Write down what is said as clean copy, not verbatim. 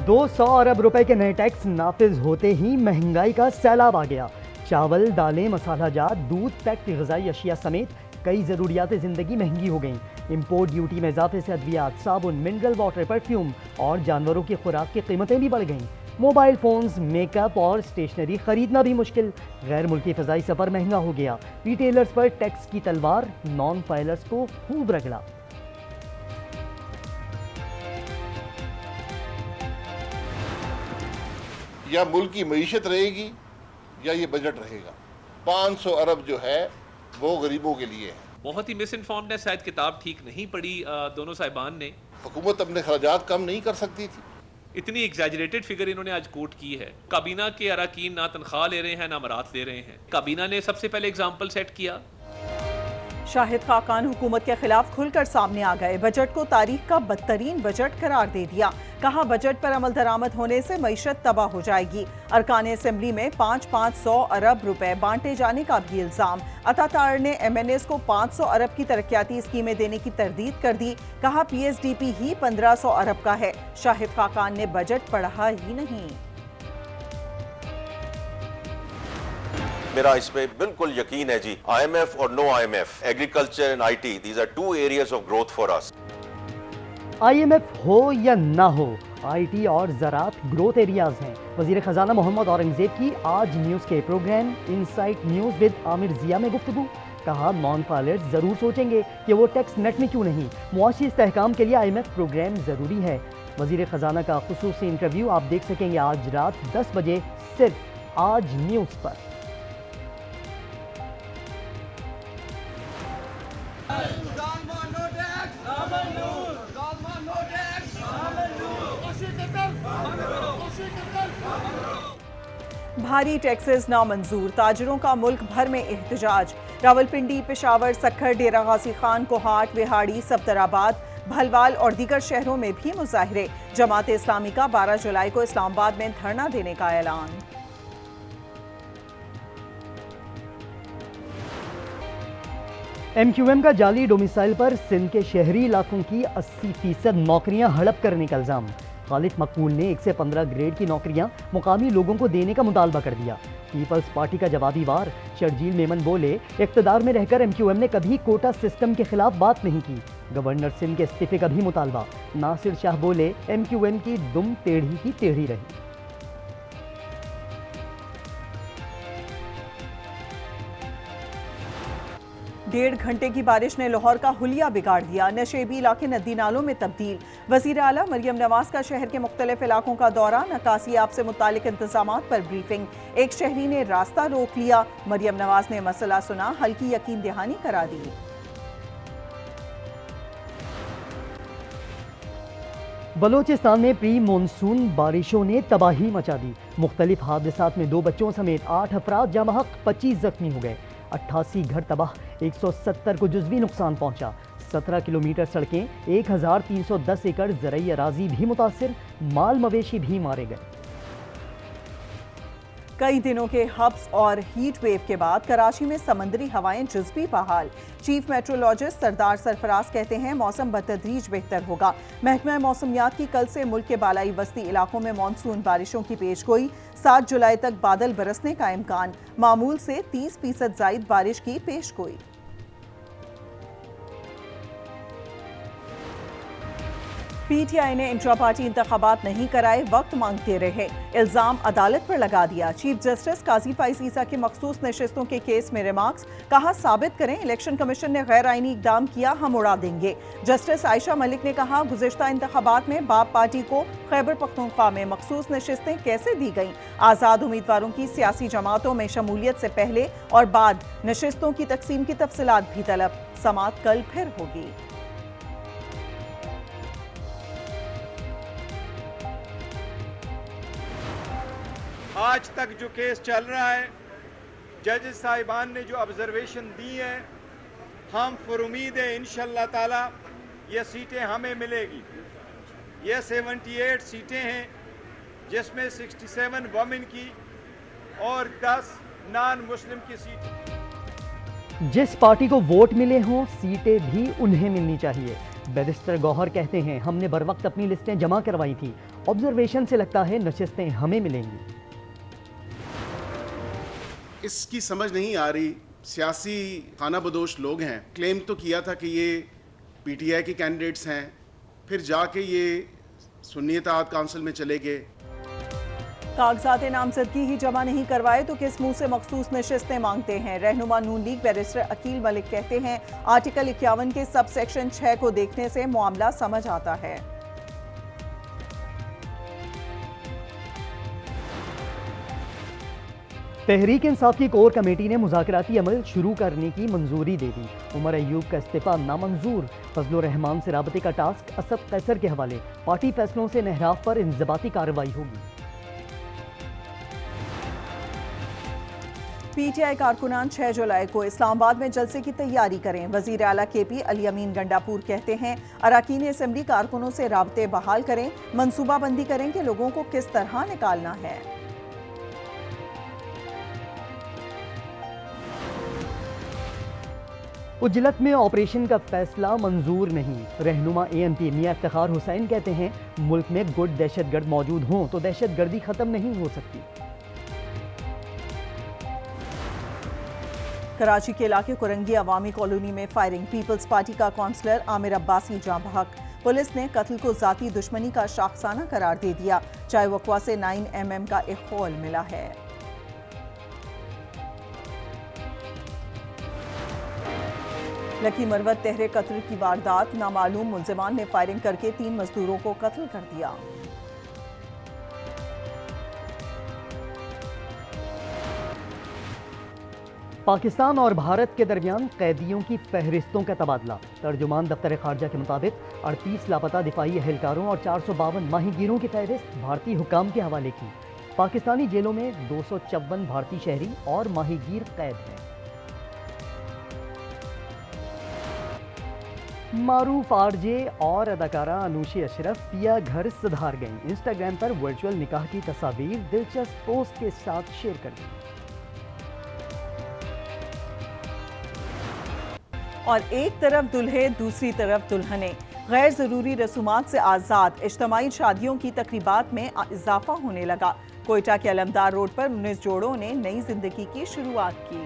200 अरब रुपए के नए टैक्स नाफिज होते ही महंगाई का सैलाब आ गया। चावल, दालें, मसाला जात, दूध, पैक्ड ग़िज़ाई अशिया समेत कई ज़रूरियात ज़िंदगी महंगी हो गईं। इम्पोर्ट ड्यूटी में इजाफे से अद्वियात, साबुन, मिनरल वाटर, परफ्यूम और जानवरों की खुराक की कीमतें भी बढ़ गईं। मोबाइल फ़ोन्स, मेकअप और स्टेशनरी खरीदना भी मुश्किल। गैर मुल्की फ़ज़ाई सफ़र महंगा हो गया। रिटेलर्स पर टैक्स की तलवार नॉन फाइलर्स को खूब रगड़ा। या मुल्क की मईशत रहेगी या ये बजट रहेगा। 500 अरब जो है वो गरीबों के लिए है। बहुत ही मिस इन्फॉर्म्ड है, शायद किताब ठीक नहीं पढ़ी दोनों साहिबान ने। हुकूमत अपने खर्चात कम नहीं कर सकती थी। इतनी एग्जैजरेटेड फिगर इन्होंने आज कोट की है। काबीना के अरकान ना तनख्वाह ले रहे हैं ना मरात ले रहे हैं। काबीना ने सबसे पहले एग्जाम्पल सेट किया। शाहिद खाकान हुकूमत के खिलाफ खुलकर सामने आ गए। बजट को तारीख का बदतरीन बजट करार दे दिया। कहा बजट पर अमल दरामद होने से मईशत तबाह हो जाएगी। अरकान असेंबली में 500 अरब रुपए बांटे जाने का भी इल्जाम। अतातार ने MNAs को 500 अरब की तरक्याती स्कीमें देने की तरदीद कर दी। कहा PSDP ही 1500 अरब का है। शाहिद खाकान ने बजट पढ़ा ही नहीं। मेरा इस पे बिल्कुल यकीन है जी। IMF और no IMF, agriculture and IT, these are two areas of growth for us. IMF हो या ना हो, IT और ज़राअत ग्रोथ एरियाज हैं। वज़ीर ख़जाना मोहम्मद औरंगज़ेब की आज न्यूज़ के program insight news with Aamir Zia में गुफ्तगू। कहा नॉन फाइलर्स ज़रूर सोचेंगे कि वो टैक्स नेट में क्यों नहीं। मुआशी इस्तेहकाम के लिए IMF प्रोग्राम ज़रूरी है। वज़ीर ख़जाना का खुसूसी इंटरव्यू आप देख सकेंगे आज रात 10 बजे सिर्फ आज न्यूज़ पर। भारी टैक्सेस नामंजूर, ताजरों का मुल्क भर में एहतजाज। रावलपिंडी, पेशावर, सक्खर, डेरा गाजी खान, कोहाट, विहाड़ी, सफदराबाद, भलवाल और दीगर शहरों में भी मुजाहरे। जमात इस्लामी का 12 जुलाई को इस्लामाबाद में धरना देने का ऐलान। MQM का जाली डोमिसाइल पर सिंध के शहरी इलाकों की 80% नौकरियां हड़प करने का इल्जाम। खालिद मकबूल ने 1 से 15 ग्रेड की नौकरियां मुकामी लोगों को देने का मुतालबा कर दिया। पीपल्स पार्टी का जवाबी वार। शर्जील मेमन बोले इख्तदार में रहकर MQM ने कभी कोटा सिस्टम के खिलाफ बात नहीं की। गवर्नर सिंध के इस्तीफे का भी मुतालबा। नासिर शाह बोले MQM की दुम टेढ़ी की टेढ़ी रही। डेढ़ घंटे की बारिश ने लाहौर का हुलिया बिगाड़ दिया। नशेबी इलाके नदी नालों में तब्दील। वज़ीर आला मरियम नवाज का शहर के मुख्तलिफ इलाकों का दौरा। नकासियाब से मुतालिक इंतजामात पर ब्रीफिंग। एक शहरी ने रास्ता रोक लिया। मरियम नवाज ने मसला सुना, हल्की यकीन दहानी करा दी। बलोचिस्तान में प्री मानसून बारिशों ने तबाही मचा दी। मुख्तलिफ हादसात में 2 बच्चों समेत 8 अफराद जामहक 25 जख्मी हो गए। 88 घर तबाह, 170 को जुज़वी नुकसान पहुंचा। 17 किलोमीटर सड़कें, 1310 एकड़ ज़रई अराजी भी मुतासिर। माल मवेशी भी मारे गए। कई दिनों के हब्स और हीट वेव के बाद कराची में समंदरी हवाएं जुज़वी बहाल। चीफ मेट्रोलॉजिस्ट सरदार सरफराज कहते हैं मौसम बतदरीज बेहतर होगा। महकमा मौसमियात की कल से मुल्क के बालाई वस्ती इलाकों में मानसून बारिशों की पेशगोई। 7 जुलाई तक बादल बरसने का इम्कान। मामूल से 30% जायद बारिश की पेशगोई। PTI ने इंट्रा पार्टी इंतखाबात नहीं कराए, वक्त मांगते रहे। इल्जाम अदालत पर लगा दिया। चीफ जस्टिस काजी फाइज ईसा की मखसूस नशिस्तों के केस में रिमार्क्स। कहा साबित करें इलेक्शन कमीशन ने गैर आईनी इकदाम किया, हम उड़ा देंगे। जस्टिस आयशा मलिक ने कहा गुज़िश्ता इंतखाबात में बाप पार्टी को खैबर पख्तूनख्वा में मखसूस नशिस्तें कैसे दी गईं। आज़ाद उम्मीदवारों की सियासी जमातों में शमूलियत से पहले और बाद नशिस्तों की तकसीम की तफसीलात भी तलब। समाअत कल फिर होगी। आज तक जो केस चल रहा है, जजेस साहिबान ने जो ऑब्जर्वेशन दी है, हम पर उम्मीद है इंशाअल्लाह ताला ये सीटें हमें मिलेगी। ये 78 सीटें हैं जिसमें 67 वुमेन की और 10 नॉन मुस्लिम की सीटें। जिस पार्टी को वोट मिले हों सीटें भी उन्हें मिलनी चाहिए। बैरिस्टर गौहर कहते हैं हमने बर वक्त अपनी लिस्टें जमा करवाई थी ऑब्जर्वेशन से लगता है नशिस्तें हमें मिलेंगी। इसकी समझ नहीं आ रही, सियासी खाना बदोश लोग हैं। क्लेम तो किया था कि ये पीटीआई के कैंडिडेट्स हैं, फिर जाके ये सुन्नी इत्तेहाद काउंसिल में चले गए। कागजात नामजदगी ही जमा नहीं करवाए तो किस मुंह से मखसूस नशिस्तें मांगते हैं। रहनुमा नून लीग बैरिस्टर अकील मलिक कहते हैं, आर्टिकल 51 के सब सेक्शन 6 को देखने से मामला समझ आता है। तहरीक इंसाफ की कोर कमेटी ने मुज़ाकराती अमल शुरू करने की मंजूरी दे दी। उमर अयूब का इस्तीफा नामंजूर। फजलुर रहमान से राबते का टास्क असद कैसर के हवाले। पार्टी फैसलों से नेहराफ पर इंजबाती कार्रवाई होगी। पीटीआई कारकुनान 6 जुलाई को इस्लामाबाद में जलसे की तैयारी करें। वजीर आला केपी अली अमीन गंडापुर कहते हैं, अराकीन असम्बली कारकुनों से राबते बहाल करें, मनसूबाबंदी करें कि लोगों को किस तरह निकालना है। उजलत में ऑपरेशन का फैसला मंजूर नहीं। रहनुमा एएनपी मियां इफ्तिखार हुसैन कहते हैं, मुल्क में गुट दहशतगर्द मौजूद हों तो दहशतगर्दी खत्म नहीं हो सकती। कराची के इलाके कुरंगी अवामी कॉलोनी में फायरिंग। पीपल्स पार्टी का काउंसलर आमिर अब्बासी जाँ बहक। पुलिस ने कत्ल को जाती दुश्मनी का शाखसाना करार दे दिया। चाय वकवा से 9mm का एक कॉल मिला है। लकी मरवत तहरे कत्ल की वारदात। नामालूम मुलजिमान ने फायरिंग करके 3 मजदूरों को कत्ल कर दिया। पाकिस्तान और भारत के दरमियान कैदियों की फहरिस्तों का तबादला। तर्जुमान दफ्तर खारजा के मुताबिक 38 लापता दिफाई एहलकारों और 452 माहीगीरों की फहरिस्त भारतीय हुकाम के हवाले की। पाकिस्तानी जेलों में 254 भारतीय शहरी और माहीगीर कैद हैं। मारूफ आरजे और अदाकारा अनूशी अशरफ पिया घर सुधार गईं। इंस्टाग्राम पर वर्चुअल निकाह की तस्वीर दिलचस्प पोस्ट के साथ शेयर कर दी। और एक तरफ दुल्हे दूसरी तरफ दुल्हने। गैर जरूरी रसूमात से आज़ाद। इज्तमाई शादियों की तकरीबात में इजाफा होने लगा। कोयटा के अलमदार रोड पर 19 जोड़ों ने नई जिंदगी की शुरुआत की।